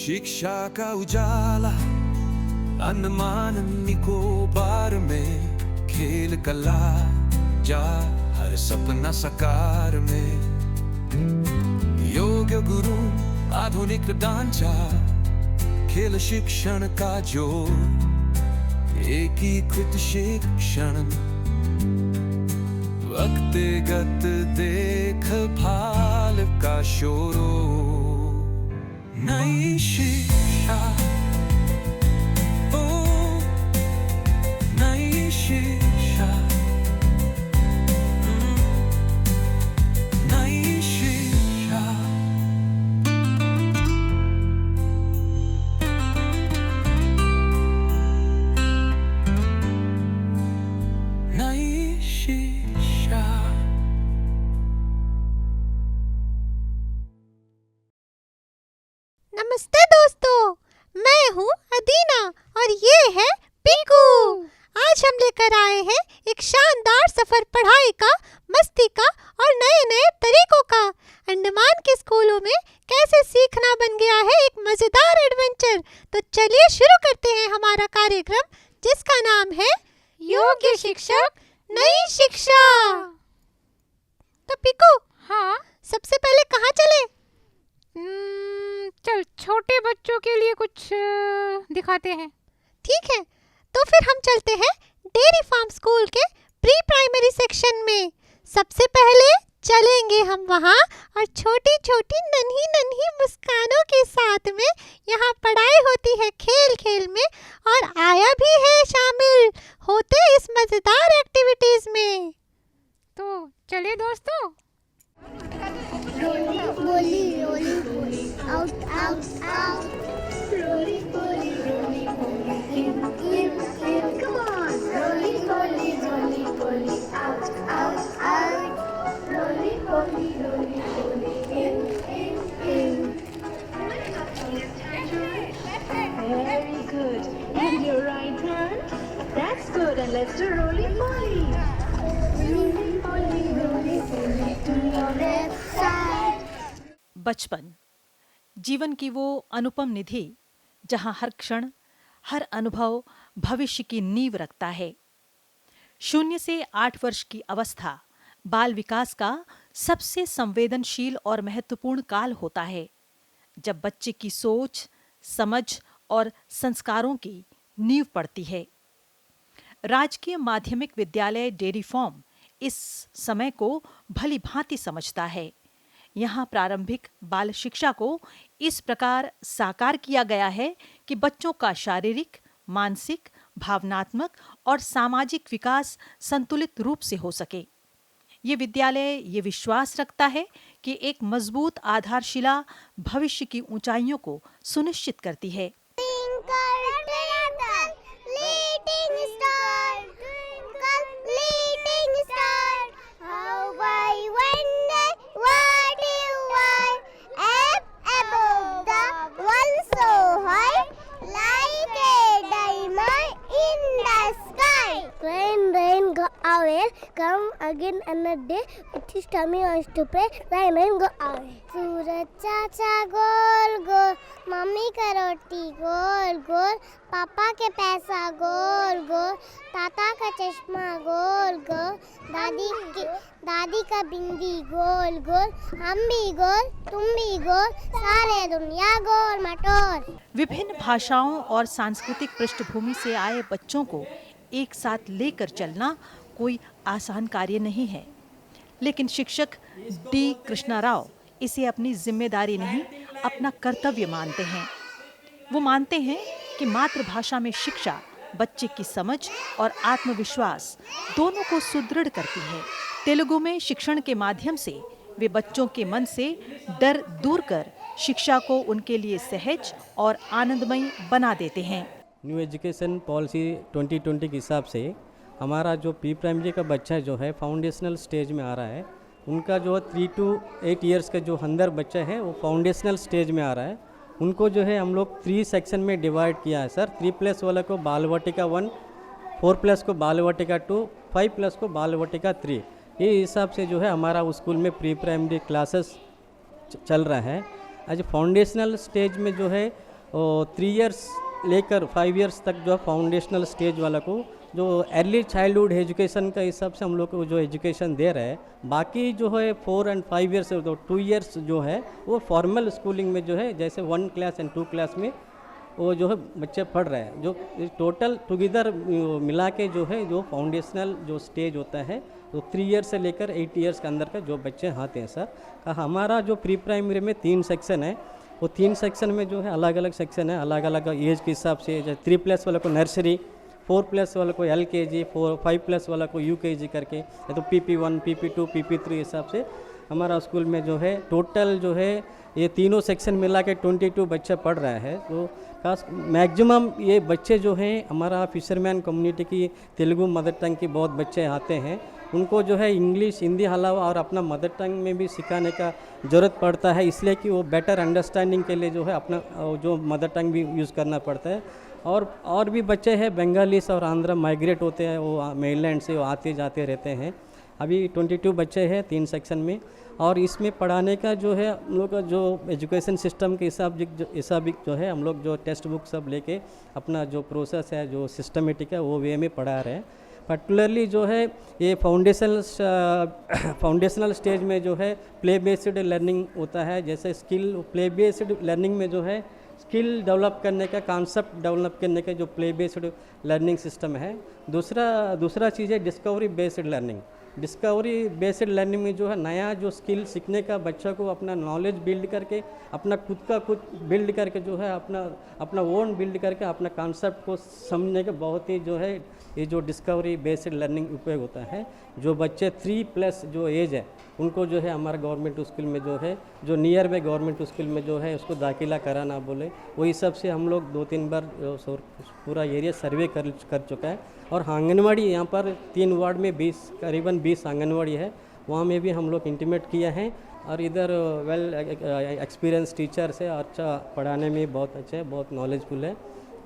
शिक्षा का उजाला अंडमान निकोबार में, खेल कला जा हर सपना साकार में। योग गुरु आधुनिक ढांचा, खेल शिक्षण का जोर, एकीकृत शिक्षण व्यक्तिगत देखभाल का शोरो। नई शिक्षा, ओ नई शिक्षा, नई शिक्षा। नई शिक्षा। नमस्ते दोस्तों, मैं हूँ अदीना और ये है पिकू। आज हम लेकर आए हैं एक शानदार सफर पढ़ाई का, मस्ती का और नए नए तरीकों का। अंडमान के स्कूलों में कैसे सीखना बन गया है एक मजेदार एडवेंचर। तो चलिए शुरू करते हैं हमारा कार्यक्रम, जिसका नाम है योग्य शिक्षक नई शिक्षा। तो पिकू, हाँ, सबसे पहले कहाँ चले? चल छोटे बच्चों के लिए कुछ दिखाते हैं। ठीक है, तो फिर हम चलते हैं डेयरी फार्म स्कूल के प्री प्राइमरी सेक्शन में। सबसे पहले चलेंगे हम वहाँ और छोटी छोटी नन्ही नन्ही मुस्कानों के साथ में यहाँ पढ़ाई होती है खेल खेल में, और आया भी है शामिल होते इस मजेदार एक्टिविटीज में। तो चले दोस्तों। Roly poly, roly poly, out, out, out. Roly poly, in, in. Come on. Roly poly, out, out, out. Roly poly, in, in. Very good. And your right hand. That's good. And let's do roly poly. Roly poly, to your left side. बचपन जीवन की वो अनुपम निधि जहां हर क्षण, हर अनुभव भविष्य की नींव रखता है। 0 से 8 वर्ष की अवस्था बाल विकास का सबसे संवेदनशील और महत्वपूर्ण काल होता है, जब बच्चे की सोच, समझ और संस्कारों की नींव पड़ती है। राजकीय माध्यमिक विद्यालय डेयरी फार्म इस समय को भली भांति समझता है। यहाँ प्रारंभिक बाल शिक्षा को इस प्रकार साकार किया गया है कि बच्चों का शारीरिक, मानसिक, भावनात्मक और सामाजिक विकास संतुलित रूप से हो सके। ये विद्यालय ये विश्वास रखता है कि एक मजबूत आधारशिला भविष्य की ऊंचाइयों को सुनिश्चित करती है। Come again another day with his tummy wants to play. Rain, rain, go away. सूरज चाचा गोल गोल, मम्मी का रोटी गोल गोल, पापा के पैसा गोल गोल, ताता का चश्मा गोल गोल, दादी का बिंदी गोल गोल, हम भी गोल, तुम भी गोल, सारे दुनिया गोल मटोल। विभिन्न भाषाओं और सांस्कृतिक पृष्ठभूमि से आए बच्चों को एक साथ लेकर चलना कोई आसान कार्य नहीं है, लेकिन शिक्षक डी कृष्णा राव इसे अपनी जिम्मेदारी नहीं, अपना कर्तव्य मानते हैं। वो मानते हैं कि मातृभाषा में शिक्षा बच्चे की समझ और आत्मविश्वास दोनों को सुदृढ़ करती है। तेलुगु में शिक्षण के माध्यम से वे बच्चों के मन से डर दूर कर शिक्षा को उनके लिए सहज और आनंदमयी बना देते हैं। न्यू एजुकेशन पॉलिसी 2020 के हिसाब से हमारा जो प्री प्राइमरी का बच्चा जो है फाउंडेशनल स्टेज में आ रहा है, उनका जो 3 to 8 इयर्स का जो अंदर बच्चा है वो फाउंडेशनल स्टेज में आ रहा है। उनको जो है हम लोग 3 सेक्शन में डिवाइड किया है सर। 3+ वाला को बाल वाटिका 1, 4+ को बाल वाटिका 2, 5+ को बाल वाटिका 3। ये हिसाब से जो है हमारा स्कूल में प्री प्राइमरी क्लासेस चल रहा है। आज फाउंडेशनल स्टेज में जो है और 3 इयर्स लेकर 5 इयर्स तक जो है फाउंडेशनल स्टेज वाला को जो अर्ली चाइल्डहुड एजुकेशन का हिसाब से हम लोग को जो एजुकेशन दे रहे हैं। बाकी जो है 4 एंड 5 इयर्स तो 2 इयर्स जो है वो फॉर्मल स्कूलिंग में जो है जैसे 1 क्लास एंड 2 क्लास में वो जो है बच्चे पढ़ रहे हैं। जो टोटल टुगेदर मिला के जो है जो फाउंडेशनल जो स्टेज होता है तो 3 इयर्स से लेकर 8 इयर्स के अंदर का जो बच्चे आते हैं सर। हमारा जो प्री प्राइमरी में 3 सेक्शन है, वो 3 सेक्शन में जो है अलग अलग सेक्शन है, अलग अलग एज के हिसाब से। जैसे 3+ वाले को नर्सरी, 4+ वाले को LKG, 5+ वाला को UKG करके, या तो PP1, PP2, PP3 हिसाब से हमारा स्कूल में जो है टोटल जो है ये तीनों सेक्शन मिला के 22 बच्चे पढ़ रहे हैं। तो खास मैक्सिमम ये बच्चे जो हैं हमारा फिशरमैन कम्युनिटी की तेलुगु मदर टंग के बहुत बच्चे आते हैं। उनको जो है इंग्लिश, हिंदी अलावा और अपना मदर टंग में भी सिखाने का ज़रूरत पड़ता है, इसलिए कि वो बेटर अंडरस्टैंडिंग के लिए जो है अपना जो मदर टंग भी यूज़ करना पड़ता है। और भी बच्चे हैं बंगालीस और आंध्रा माइग्रेट होते हैं, वो मेनलैंड से वो आते जाते रहते हैं। अभी 22 बच्चे हैं 3 सेक्शन में। और इसमें पढ़ाने का जो है हम लोग का जो एजुकेशन सिस्टम के हिसाब जो है हम लोग जो टेक्स्ट बुक सब लेके अपना जो प्रोसेस है जो सिस्टमेटिक है वो वे में पढ़ा रहे हैं। पर्टिकुलरली जो है ये फाउंडेशनल स्टेज में जो है प्ले बेस्ड लर्निंग होता है। जैसे स्किल प्ले बेस्ड लर्निंग में जो है स्किल डेवलप करने का, कॉन्सेप्ट डेवलप करने का जो प्ले बेस्ड लर्निंग सिस्टम है। दूसरा चीज़ है discovery based learning. Discovery based learning में जो है नया जो स्किल सीखने का बच्चा को अपना नॉलेज बिल्ड करके, अपना खुद बिल्ड करके जो है अपना ओन बिल्ड करके अपना कॉन्सेप्ट को समझने का बहुत ही जो है ये जो डिस्कवरी बेस्ड लर्निंग उपयोग होता है। जो बच्चे 3+ जो एज है उनको जो है हमारा गवर्नमेंट स्कूल में जो है जो नियर बाई गवर्नमेंट स्कूल में जो है उसको दाखिला कराना बोले, वो हिसाब से हम लोग 2-3 बार पूरा एरिया सर्वे कर चुका है। और आंगनवाड़ी यहाँ पर 3 वार्ड में करीबन 20 आंगनवाड़ी है, वहाँ में भी हम लोग इंटीमेट किया है। और इधर वेल एक्सपीरियंस टीचर्स है, अच्छा पढ़ाने में बहुत अच्छा है, बहुत नॉलेजफुल है।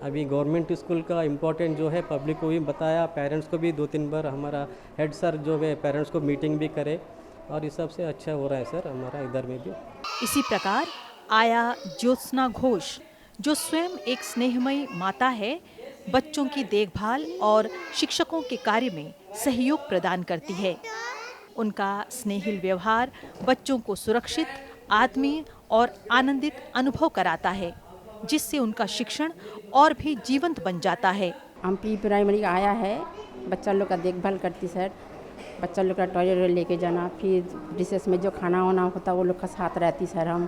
अभी गवर्नमेंट स्कूल का इम्पोर्टेंट जो है पब्लिक को भी बताया, पेरेंट्स को भी 2-3 बार हमारा हेड सर जो है पेरेंट्स को मीटिंग भी करे, और इस सब से अच्छा हो रहा है सर हमारा इधर में भी। इसी प्रकार आया ज्योत्सना घोष, जो स्वयं एक स्नेहमयी माता है, बच्चों की देखभाल और शिक्षकों के कार्य में सहयोग प्रदान करती है। उनका स्नेहिल व्यवहार बच्चों को सुरक्षित, आत्मीय और आनंदित अनुभव कराता है, जिससे उनका शिक्षण और भी जीवंत बन जाता है। हम प्री प्राइमरी का आया है, बच्चा लोग का देखभाल करती सर, बच्चा लोग का टॉयलेट लेके जाना, फिर रिसेस में जो खाना वाना होता वो लोग का साथ रहती सर, हम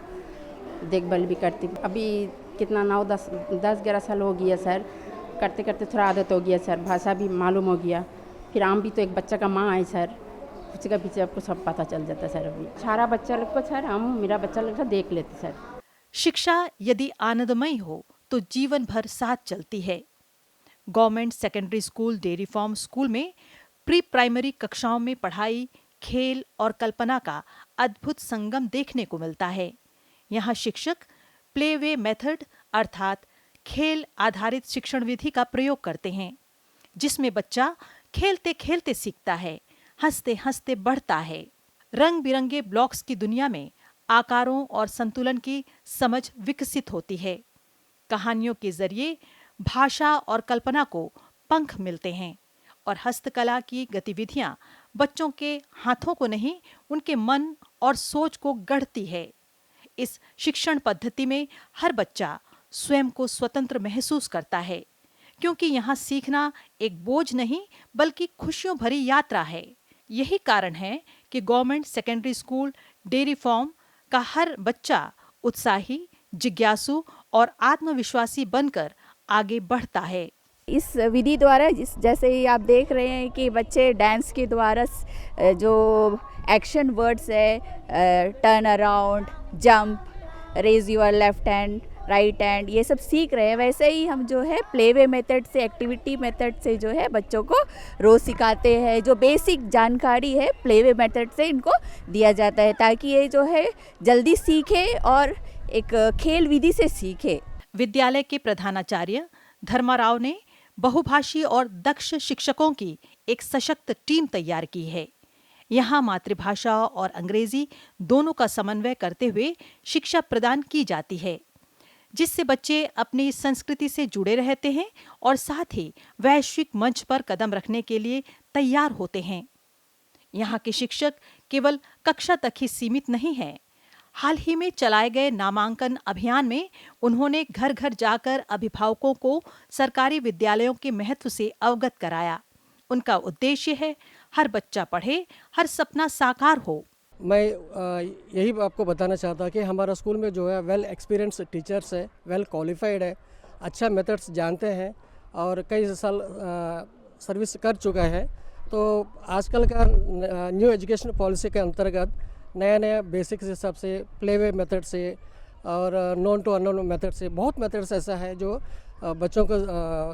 देखभाल भी करती। अभी कितना 9-10-11 साल हो गया सर, करते करते थोड़ा आदत हो गया सर, भाषा भी मालूम हो गया। फिर हम भी तो एक बच्चा का माँ है सर, उसी का पीछे आपको सब पता चल जाता है सर। अभी सारा बच्चा लोग को सर हम मेरा बच्चा लोग का देख लेते सर। शिक्षा यदि आनंदमयी हो तो जीवन भर साथ चलती है। Government secondary school dairy farm school में प्री प्राइमरी कक्षाओं में पढ़ाई, खेल और कल्पना का अद्भुत संगम देखने को मिलता है। यहाँ शिक्षक प्ले वे मेथड अर्थात खेल आधारित शिक्षण विधि का प्रयोग करते हैं, जिसमें बच्चा खेलते खेलते सीखता है, हंसते हंसते बढ़ता है। रंग बिरंगे ब्लॉक्स की दुनिया में आकारों और संतुलन की समझ विकसित होती है। कहानियों के जरिए भाषा और कल्पना को पंख मिलते हैं और हस्तकला की गतिविधियां बच्चों के हाथों को नहीं, उनके मन और सोच को गढ़ती है। इस शिक्षण पद्धति में हर बच्चा स्वयं को स्वतंत्र महसूस करता है, क्योंकि यहाँ सीखना एक बोझ नहीं बल्कि खुशियों भरी यात्रा है। यही कारण है कि government secondary school dairy farm का हर बच्चा उत्साही, जिज्ञासु और आत्मविश्वासी बनकर आगे बढ़ता है। इस विधि द्वारा जैसे ही आप देख रहे हैं कि बच्चे डांस के द्वारा जो एक्शन वर्ड्स है, turn around, jump, raise your left hand, right hand, ये सब सीख रहे हैं, वैसे ही हम जो है प्लेवे मेथड से, एक्टिविटी मेथड से जो है बच्चों को रोज़ सिखाते हैं। जो बेसिक जानकारी है प्लेवे मेथड से इनको दिया जाता है, ताकि ये जो है जल्दी सीखे और एक खेल विधि से सीखे। विद्यालय के प्रधानाचार्य धर्माराव ने बहुभाषी और दक्ष शिक्षकों की एक सशक्त टीम तैयार की है। यहाँ मातृभाषा और अंग्रेजी दोनों का समन्वय करते हुए शिक्षा प्रदान की जाती है। जिससे बच्चे अपनी संस्कृति से जुड़े रहते हैं और साथ ही वैश्विक मंच पर कदम रखने के लिए तैयार होते हैं। यहाँ के शिक्षक केवल कक्षा तक ही सीमित नहीं हैं। हाल ही में चलाए गए नामांकन अभियान में उन्होंने घर घर जाकर अभिभावकों को सरकारी विद्यालयों के महत्व से अवगत कराया। उनका उद्देश्य है हर बच्चा पढ़े, हर सपना साकार हो। मैं यही आपको बताना चाहता कि हमारा स्कूल में जो है वेल एक्सपीरियंस टीचर्स है, वेल क्वालिफाइड है, अच्छा मेथड्स जानते हैं और कई साल सर्विस कर चुका है। तो आजकल का न्यू एजुकेशन पॉलिसी के अंतर्गत नया नया बेसिक्स हिसाब से, प्ले वे मेथड से और नॉन टू अननोन मेथड से बहुत मेथड्स ऐसा है जो बच्चों को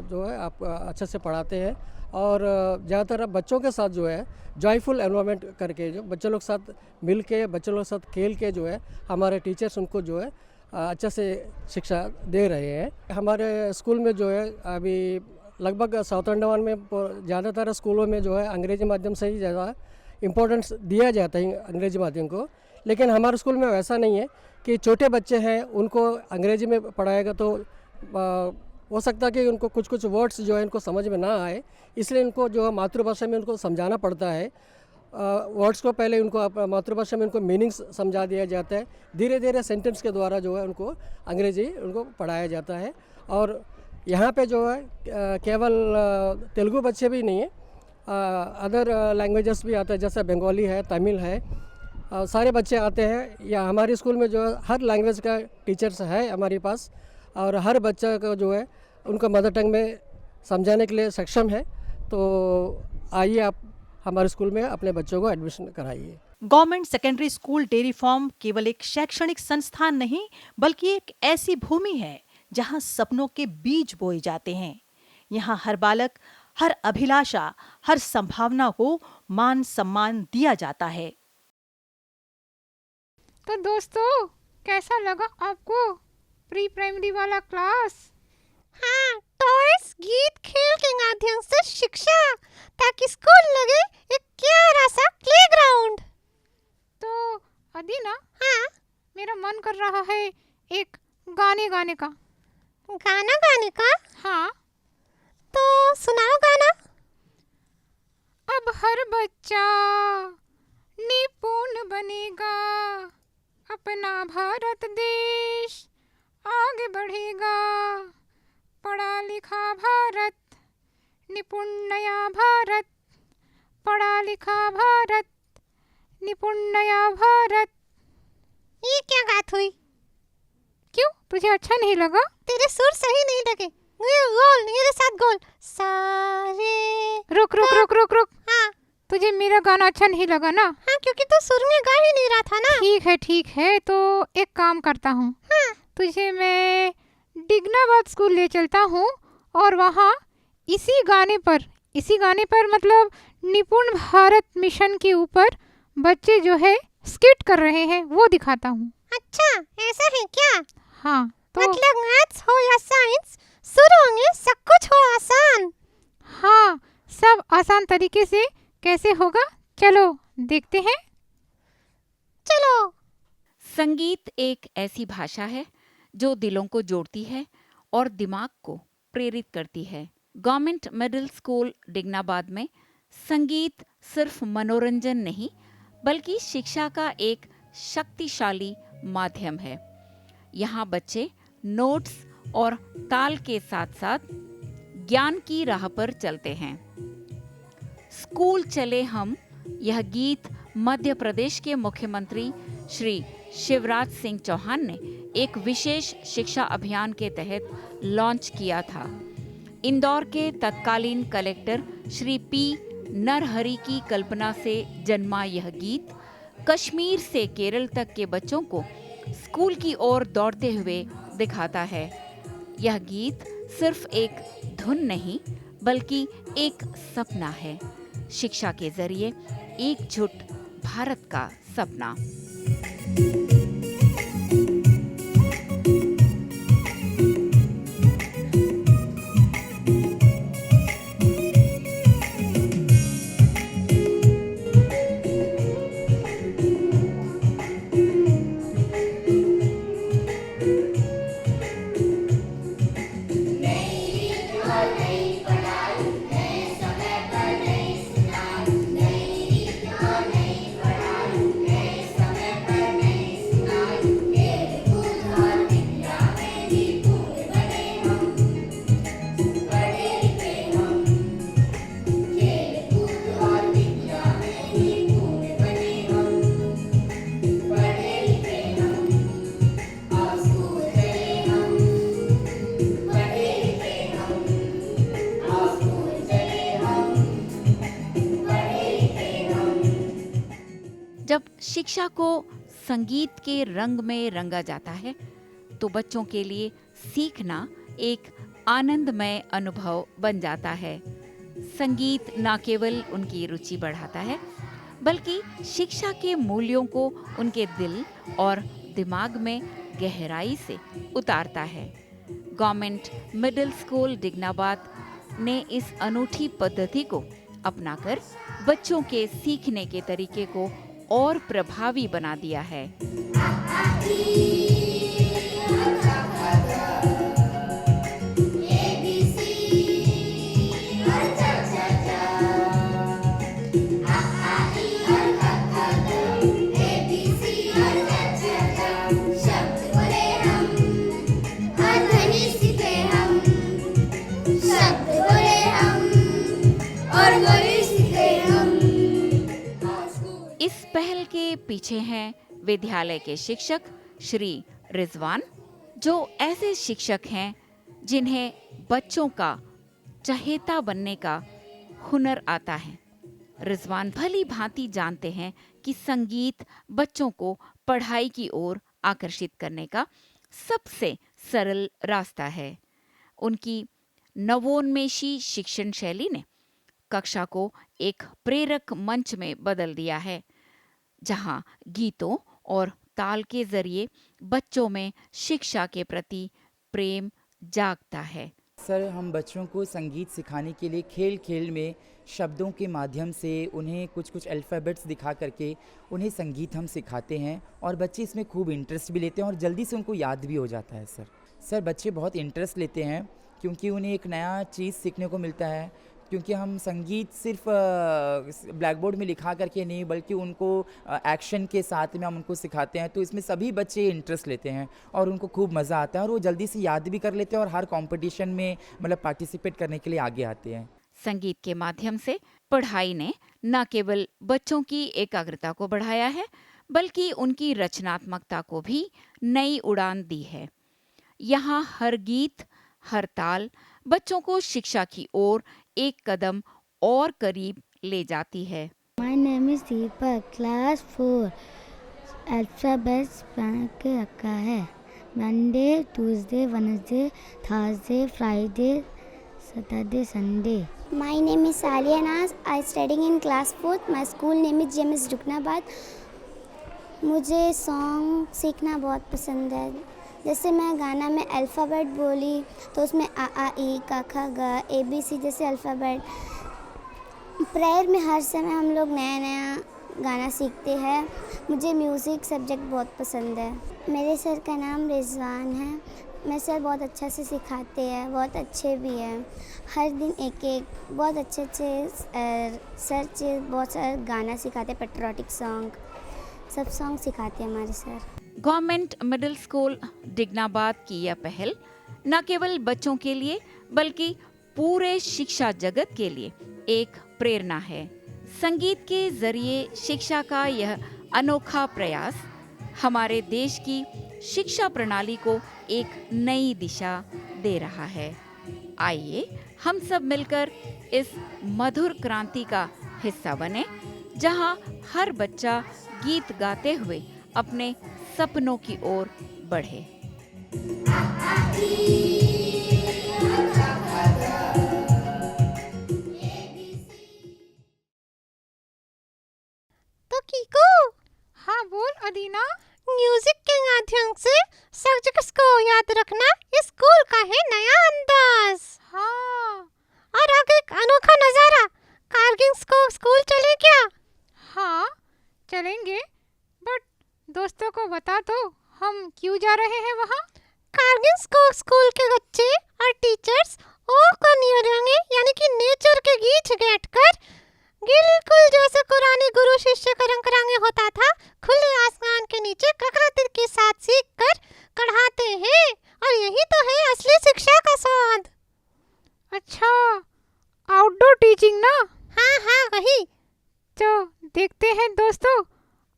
जो है आप अच्छे से पढ़ाते हैं। और ज़्यादातर अब बच्चों के साथ जो है जॉयफुल एनवायरनमेंट करके, जो बच्चों लोग साथ मिल के, बच्चों लोग साथ खेल के जो है हमारे टीचर्स उनको जो है अच्छे से शिक्षा दे रहे हैं। हमारे स्कूल में जो है अभी लगभग साउथ अंडमान में ज़्यादातर स्कूलों में जो है अंग्रेजी माध्यम से ही ज़्यादा इम्पोर्टेंस दिया जाता है अंग्रेजी माध्यम को। लेकिन हमारे स्कूल में वैसा नहीं है कि छोटे बच्चे हैं उनको अंग्रेजी में पढ़ाएगा तो हो सकता है कि उनको कुछ कुछ वर्ड्स जो है इनको समझ में ना आए, इसलिए इनको जो है मातृभाषा में उनको समझाना पड़ता है। वर्ड्स को पहले उनको मातृभाषा में उनको मीनिंग्स समझा दिया जाता है, धीरे धीरे सेंटेंस के द्वारा जो है उनको अंग्रेजी उनको पढ़ाया जाता है। और यहाँ पे जो है केवल तेलुगु बच्चे भी नहीं है, अदर लैंग्वेजेस भी आते हैं, जैसे बंगाली है, तमिल है, सारे बच्चे आते हैं। या हमारे स्कूल में जो है हर लैंग्वेज का टीचर्स है हमारे पास और हर बच्चा को जो है उनको मदर टंग में समझाने के लिए सक्षम है। तो आइए आप हमारे स्कूल में अपने बच्चों को एडमिशन कराइए। Government secondary school dairy farm केवल एक शैक्षणिक संस्थान नहीं बल्कि एक ऐसी भूमि है जहां सपनों के बीज बोए जाते हैं। यहाँ हर बालक, हर अभिलाषा, हर संभावना को मान सम्मान दिया जाता है। तो दोस्तों, कैसा लगा आपको प्री प्राइमरी वाला क्लास? हाँ, टॉयज, गीत, खेल के माध्यम से शिक्षा, ताकि स्कूल लगे एक प्यारा सा प्लेग्राउंड। तो अदीना, हाँ, मेरा मन कर रहा है एक गाने गाने का। गाना गाने का? हाँ, तो सुनाओ गाना। अब हर बच्चा निपुण बनेगा, अपना भारत देश आगे बढ़ेगा। पढ़ा लिखा भारत, निपुण नया भारत, पढ़ा लिखा भारत, निपुण नया भारत। ये क्या बात हुई? क्यों, तुझे अच्छा नहीं लगा? तेरे सुर सही नहीं लगे। ये गोल, मेरे साथ गोल। सारे रुक रुक रुक रुक रुक। हाँ, तुझे मेरा गाना अच्छा नहीं लगा ना? हाँ, क्योंकि तू सुर में गा ही नहीं रहा था ना। ठीक है, तो एक काम करता हूँ। हाँ, तुझे मैं डिग्नाबाद स्कूल ले चलता हूँ और वहाँ इसी गाने पर मतलब निपुण भारत मिशन के ऊपर बच्चे जो है स्किट कर रहे हैं, वो दिखाता हूँ। अच्छा, ऐसा है क्या? हाँ, तो मतलब मैथ्स हो या साइंस, शुरू में सब कुछ हो आसान। हाँ, सब आसान तरीके से कैसे होगा, चलो देखते हैं। चलो। संगीत एक ऐसी भाषा है जो दिलों को जोड़ती है और दिमाग को प्रेरित करती है। गवर्नमेंट मिडिल स्कूल डिग्नाबाद में संगीत सिर्फ मनोरंजन नहीं बल्कि शिक्षा का एक शक्तिशाली माध्यम है। यहाँ बच्चे नोट्स और ताल के साथ साथ ज्ञान की राह पर चलते हैं। स्कूल चले हम, यह गीत मध्य प्रदेश के मुख्यमंत्री श्री शिवराज सिंह चौहान ने एक विशेष शिक्षा अभियान के तहत लॉन्च किया था। इंदौर के तत्कालीन कलेक्टर श्री पी नरहरि की कल्पना से जन्मा यह गीत कश्मीर से केरल तक के बच्चों को स्कूल की ओर दौड़ते हुए दिखाता है। यह गीत सिर्फ एक धुन नहीं बल्कि एक सपना है, शिक्षा के जरिए एकजुट भारत का सपना। जब शिक्षा को संगीत के रंग में रंगा जाता है तो बच्चों के लिए सीखना एक आनंदमय अनुभव बन जाता है। संगीत न केवल उनकी रुचि बढ़ाता है बल्कि शिक्षा के मूल्यों को उनके दिल और दिमाग में गहराई से उतारता है। गवर्नमेंट मिडिल स्कूल डिग्नाबाद ने इस अनूठी पद्धति को अपनाकर बच्चों के सीखने के तरीके को और प्रभावी बना दिया है। इस पहल के पीछे हैं विद्यालय के शिक्षक श्री रिजवान, जो ऐसे शिक्षक हैं जिन्हें बच्चों का चहेता बनने का हुनर आता है। रिजवान भली भांति जानते हैं कि संगीत बच्चों को पढ़ाई की ओर आकर्षित करने का सबसे सरल रास्ता है। उनकी नवोन्मेषी शिक्षण शैली ने कक्षा को एक प्रेरक मंच में बदल दिया है, जहां गीतों और ताल के जरिए बच्चों में शिक्षा के प्रति प्रेम जागता है। सर, हम बच्चों को संगीत सिखाने के लिए खेल खेल में शब्दों के माध्यम से उन्हें कुछ अल्फ़ाबेट्स दिखा करके उन्हें संगीत हम सिखाते हैं और बच्चे इसमें खूब इंटरेस्ट भी लेते हैं और जल्दी से उनको याद भी हो जाता है। सर बच्चे बहुत इंटरेस्ट लेते हैं क्योंकि उन्हें एक नया चीज़ सीखने को मिलता है, क्योंकि हम संगीत सिर्फ ब्लैक बोर्ड में लिखा करके नहीं बल्कि उनको एक्शन के साथ में हम उनको सिखाते हैं, तो इसमें सभी बच्चे इंटरेस्ट लेते हैं और उनको खूब मज़ा आता है और वो जल्दी से याद भी कर लेते हैं और हर कंपटीशन में मतलब पार्टिसिपेट करने के लिए आगे आते हैं। संगीत के माध्यम से पढ़ाई ने न केवल बच्चों की एकाग्रता को बढ़ाया है बल्कि उनकी रचनात्मकता को भी नई उड़ान दी है। यहाँ हर गीत, हर ताल बच्चों को शिक्षा की ओर एक कदम और करीब ले जाती है। My name is Deepak, class 4। Alphabets बना के रखा है। Monday, Tuesday, Wednesday, Thursday, Friday, Saturday, Sunday. My name is Alia Naz. I studying in class 4th. My school name is GMS डिग्नाबाद। मुझे सॉन्ग सीखना बहुत पसंद है। जैसे मैं गाना में अल्फ़ाबेट बोली तो उसमें आ ई क ख ग ए बी सी जैसे अल्फ़ाबेट। प्रेयर में हर समय हम लोग नया नया गाना सीखते हैं। मुझे म्यूज़िक सब्जेक्ट बहुत पसंद है। मेरे सर का नाम रिजवान है। मेरे सर बहुत अच्छा से सिखाते हैं, बहुत अच्छे भी हैं। हर दिन एक बहुत अच्छे सर बहुत सारे गाना सिखाते, पेट्रियोटिक सॉन्ग, सब सॉन्ग सिखाते हैं हमारे सर। गवर्नमेंट मिडिल स्कूल डिग्नाबाद की यह पहल न केवल बच्चों के लिए बल्कि पूरे शिक्षा जगत के लिए एक प्रेरणा है। संगीत के जरिए शिक्षा का यह अनोखा प्रयास हमारे देश की शिक्षा प्रणाली को एक नई दिशा दे रहा है। आइए हम सब मिलकर इस मधुर क्रांति का हिस्सा बने, जहां हर बच्चा गीत गाते हुए अपने सपनों की ओर बढ़े। तो कीकू, हाँ बोल अदीना। म्यूजिक के माध्यम से सब्जेक्ट्स को याद रखना स्कूल का है नया अंदाज। हाँ, और आगे एक अनोखा नजारा, कारगिल को स्कूल चले क्या? हाँ चलेंगे, बट दोस्तों को बता दो हम क्यों जा रहे हैं वहाँ। कारगिल को स्कूल के बच्चे और टीचर्स यानी कि नेचर के गीत बैठकर बिल्कुल जैसे पुराने गुरु शिष्य करंगे होता था, खुले आसमान के नीचे प्रकृति के साथ सीख कर कढ़ाते हैं। और यही तो है असली शिक्षा का स्वाद। अच्छा, आउटडोर टीचिंग ना? हाँ हाँ वही। तो देखते हैं दोस्तों,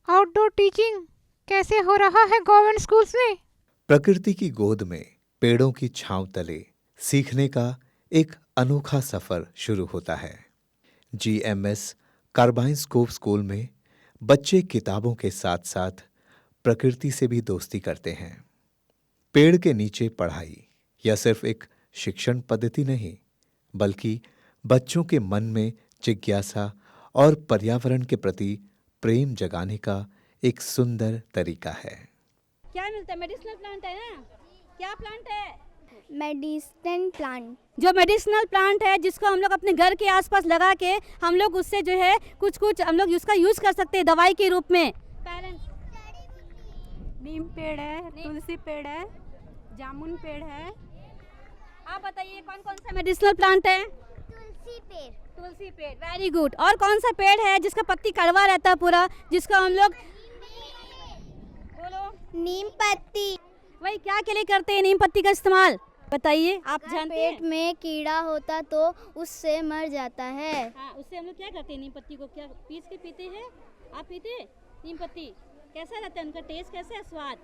आउटडोर टीचिंग कैसे हो रहा है गवर्नमेंट स्कूल्स में। प्रकृति की गोद में पेड़ों की छांव तले सीखने का एक अनोखा सफर शुरू होता है। GMS कार्बाइन स्कोप स्कूल में बच्चे किताबों के साथ साथ प्रकृति से भी दोस्ती करते हैं। पेड़ के नीचे पढ़ाई यह सिर्फ एक शिक्षण पद्धति नहीं, बल्कि बच्चों के मन में जिज्ञासा और पर्यावरण के प्रति प्रेम जगाने का एक सुंदर तरीका है। क्या मिलता है? मेडिसिनल प्लांट है ना? क्या प्लांट है? Medicine plant. जो मेडिसिनल प्लांट है जिसको हम लोग अपने घर के आसपास लगा के हम लोग उससे जो है कुछ हम लोग उसका यूज कर सकते हैं दवाई के रूप में। नीम पेड़ है, तुलसी पेड़ है, जामुन पेड़ है। आप बताइए कौन कौन सा मेडिसिनल प्लांट है? तुलसी पेड़। तुलसी पेड़, वेरी गुड। और कौन सा पेड़ है जिसका पत्ती कड़वा रहता है पूरा, जिसको हम लोग बोलो? नीम पत्ती। वही क्या के लिए करते हैं नीम पत्ती का इस्तेमाल? बताइए, आप जानते हैं? पेट में कीड़ा होता तो उससे मर जाता है। हाँ, उससे हम लोग क्या करते हैं? नीम पत्ती को क्या पीस के पीते हैं? आप पीते हैं नीम पत्ती? कैसा रहता है? उनका टेस्ट कैसा है? स्वाद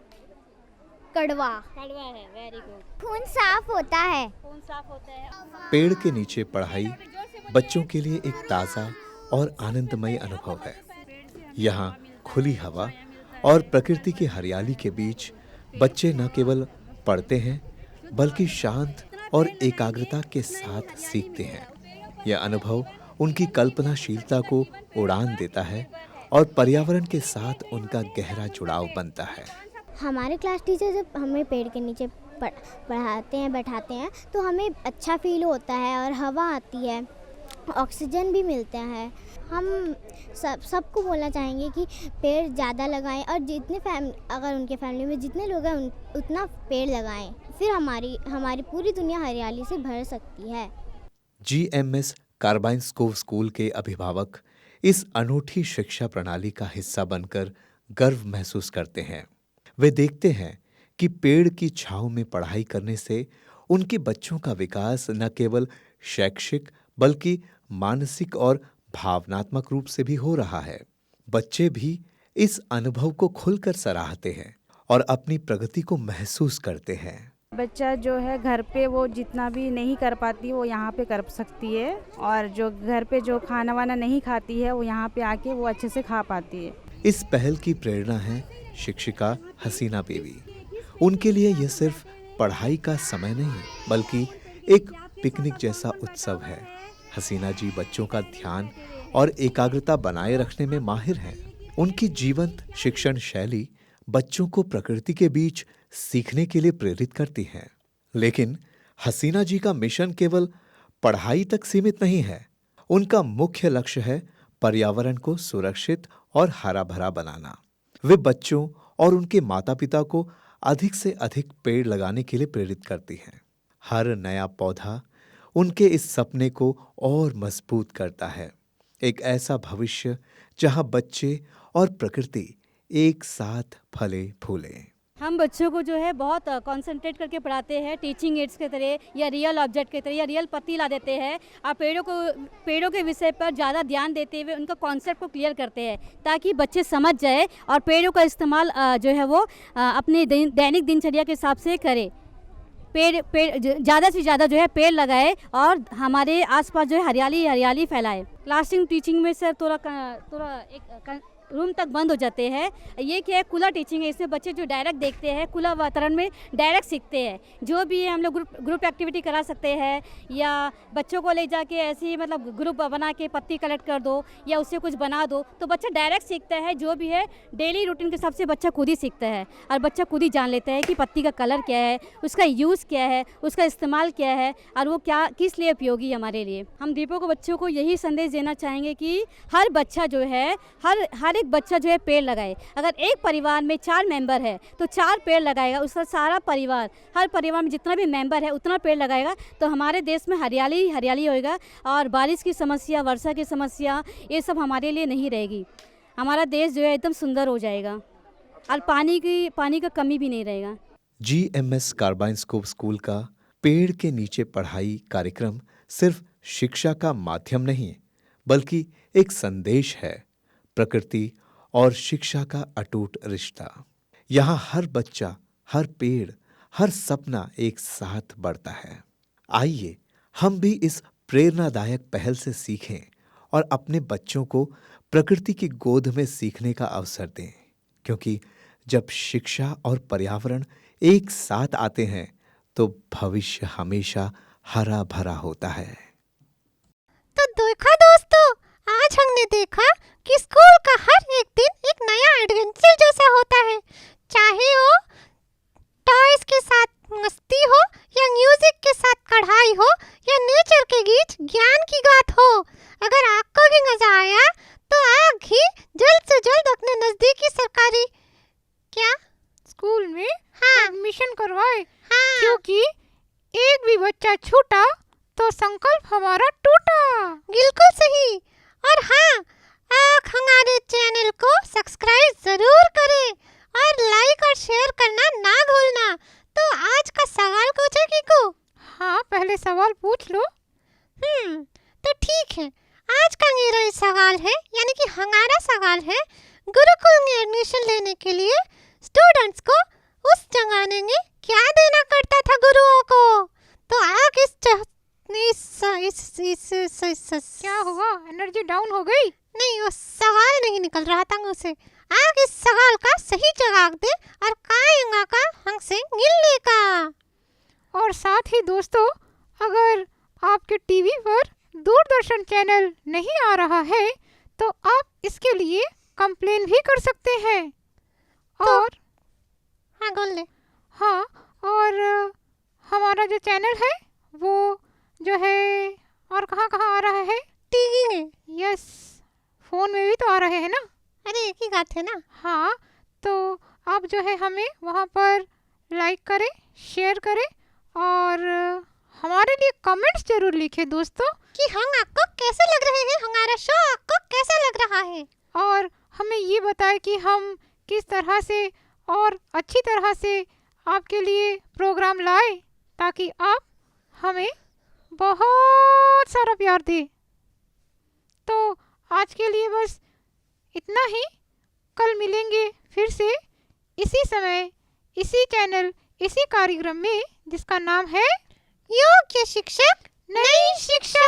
कड़वा। कड़वा है, वेरी गुड। खून साफ होता है। खून साफ होता है। पेड़ के नीचे पढ़ाई बच्चों के लिए एक ताज़ा और आनंदमय अनुभव है। यहाँ खुली हवा और प्रकृति की हरियाली के बीच बच्चे न केवल पढ़ते हैं, बल्कि शांत और एकाग्रता के साथ सीखते हैं। यह अनुभव उनकी कल्पनाशीलता को उड़ान देता है और पर्यावरण के साथ उनका गहरा जुड़ाव बनता है। हमारे क्लास टीचर जब हमें पेड़ के नीचे पढ़ाते हैं, बैठाते हैं, तो हमें अच्छा फील होता है और हवा आती है, ऑक्सीजन भी मिलता है। हम सबको बोलना चाहेंगे कि पेड़ ज़्यादा लगाएं और अगर उनके फैमिली में जितने लोग हैं उतना पेड़ लगाएं, फिर हमारी पूरी दुनिया हरियाली से भर सकती है। GMS कार्बाइन स्कूल के अभिभावक इस अनूठी शिक्षा प्रणाली का हिस्सा बनकर गर्व महसूस करते हैं। वे देखते हैं कि पेड़ की छांव में पढ़ाई करने से उनके बच्चों का विकास न केवल शैक्षिक बल्कि मानसिक और भावनात्मक रूप से भी हो रहा है। बच्चे भी इस अनुभव को खुलकर सराहते हैं और अपनी प्रगति को महसूस करते हैं। बच्चा जो है घर पे वो जितना भी नहीं कर पाती वो यहाँ पे कर सकती है, और जो घर पे जो खाना वाना नहीं खाती है वो यहाँ पे आके वो अच्छे से खा पाती है। इस पहल की प्रेरणा है शिक्षिका हसीना बेबी। उनके लिए यह सिर्फ पढ़ाई का समय नहीं, बल्कि एक पिकनिक जैसा उत्सव है। हसीना जी बच्चों का ध्यान और एकाग्रता बनाए रखने में माहिर हैं। उनकी जीवंत शिक्षण शैली बच्चों को प्रकृति के बीच सीखने के लिए प्रेरित करती है। लेकिन हसीना जी का मिशन केवल पढ़ाई तक सीमित नहीं है। उनका मुख्य लक्ष्य है पर्यावरण को सुरक्षित और हरा भरा बनाना। वे बच्चों और उनके माता पिता को अधिक से अधिक पेड़ लगाने के लिए प्रेरित करती हैं। हर नया पौधा उनके इस सपने को और मजबूत करता है, एक ऐसा भविष्य जहां बच्चे और प्रकृति एक साथ फले फूले। हम बच्चों को जो है बहुत कंसंट्रेट करके पढ़ाते हैं, टीचिंग एड्स के तरह या रियल ऑब्जेक्ट के तरह या रियल पत्ती ला देते हैं। आप पेड़ों के विषय पर ज़्यादा ध्यान देते हुए उनका कॉन्सेप्ट को क्लियर करते हैं, ताकि बच्चे समझ जाए और पेड़ों का इस्तेमाल जो है वो अपने दैनिक दिनचर्या के हिसाब से करें। पेड़ ज़्यादा से ज़्यादा जो है पेड़ लगाए और हमारे आसपास जो है हरियाली फैलाए। क्लासरूम टीचिंग में सर थोड़ा एक रूम तक बंद हो जाते हैं। ये क्या है, खुला टीचिंग है। इसमें बच्चे जो डायरेक्ट देखते हैं, खुला वातावरण में डायरेक्ट सीखते हैं। जो भी हम लोग ग्रुप एक्टिविटी करा सकते हैं, या बच्चों को ले जाके ऐसे ही मतलब ग्रुप बना के पत्ती कलेक्ट कर दो या उससे कुछ बना दो, तो बच्चा डायरेक्ट सीखता है। जो भी है डेली रूटीन के हिसाब से बच्चा खुद ही सीखता है और बच्चा खुद ही जान लेता है कि पत्ती का कलर क्या है, उसका यूज़ क्या है, उसका इस्तेमाल क्या है और वो किस लिए उपयोगी है हमारे लिए। हम दीपो को बच्चों को यही संदेश देना चाहेंगे कि हर बच्चा जो है हर एक बच्चा जो है पेड़ लगाए। अगर एक परिवार में 4 मेंबर है तो 4 पेड़ लगाएगा, उसका सारा परिवार, हर परिवार में जितना भी मेंबर है उतना पेड़ लगाएगा, तो हमारे देश में हरियाली होएगा और बारिश की समस्या, वर्षा की समस्या, ये सब हमारे लिए नहीं रहेगी। हमारा देश जो है एकदम सुंदर हो जाएगा और पानी का कमी भी नहीं रहेगा। GMS कार्बाइन स्कूल का पेड़ के नीचे पढ़ाई कार्यक्रम सिर्फ शिक्षा का माध्यम नहीं, बल्कि एक संदेश है, प्रकृति और शिक्षा का अटूट रिश्ता। यहाँ हर बच्चा, हर पेड़, हर सपना एक साथ बढ़ता है। आइए हम भी इस प्रेरणादायक पहल से सीखें और अपने बच्चों को प्रकृति की गोद में सीखने का अवसर दें, क्योंकि जब शिक्षा और पर्यावरण एक साथ आते हैं तो भविष्य हमेशा हरा भरा होता है। तो देखा दोस्तों, आज हमने देखा कि स्कूल का हर एक दिन एक नया एडवेंचर जैसा होता है, चाहे वो टॉयज के साथ मस्ती हो या म्यूजिक के साथ कढ़ाई हो या नेचर के गीत ज्ञान की बात हो। अगर आपको भी मजा आया तो आप भी जल्द से जल्द अपने नजदीकी सरकारी स्कूल में हाँ एडमिशन करवाए, हाँ क्योंकि एक भी बच्चा छूटा तो संकल्प हमारा टूटा। बिल्कुल सही। और हाँ, आप हमारे चैनल को सब्सक्राइब जरूर करें और लाइक और शेयर करना ना भूलना। तो आज का सवाल पूछे किको? हाँ, पहले सवाल पूछ लो। तो ठीक है, आज का मेरा ये सवाल है, यानी कि हमारा सवाल है, गुरुकुल में एडमिशन लेने के लिए स्टूडेंट्स को उस जमाने में क्या देना पड़ता था गुरुओं को? तो आप क्या हुआ, एनर्जी डाउन हो गई? नहीं, वो सवाल नहीं निकल रहा था मुझसे। आप इस सवाल का सही जवाब दे और कायंगा का हमसे मिलने का। और साथ ही दोस्तों, अगर आपके टीवी पर दूरदर्शन चैनल नहीं आ रहा है तो आप इसके लिए कंप्लेन भी कर सकते हैं। और हाँ बोल ले। हाँ, और हमारा जो चैनल है वो जो है और कहाँ कहाँ आ रहा है? टीवी में। यस, फ़ोन में भी तो आ रहे हैं ना। अरे एक ही बात है ना। हाँ, तो आप जो है हमें वहाँ पर लाइक करें, शेयर करें और हमारे लिए कमेंट्स जरूर लिखें दोस्तों कि हम आपको कैसे लग रहे हैं, हमारा शो आपको कैसा लग रहा है। और हमें ये बताएं कि हम किस तरह से और अच्छी तरह से आपके लिए प्रोग्राम लाए, ताकि आप हमें बहुत सारा प्यार दें। तो आज के लिए बस इतना ही। कल मिलेंगे फिर से इसी समय, इसी चैनल, इसी कार्यक्रम में, जिसका नाम है योग्य शिक्षक नई शिक्षा।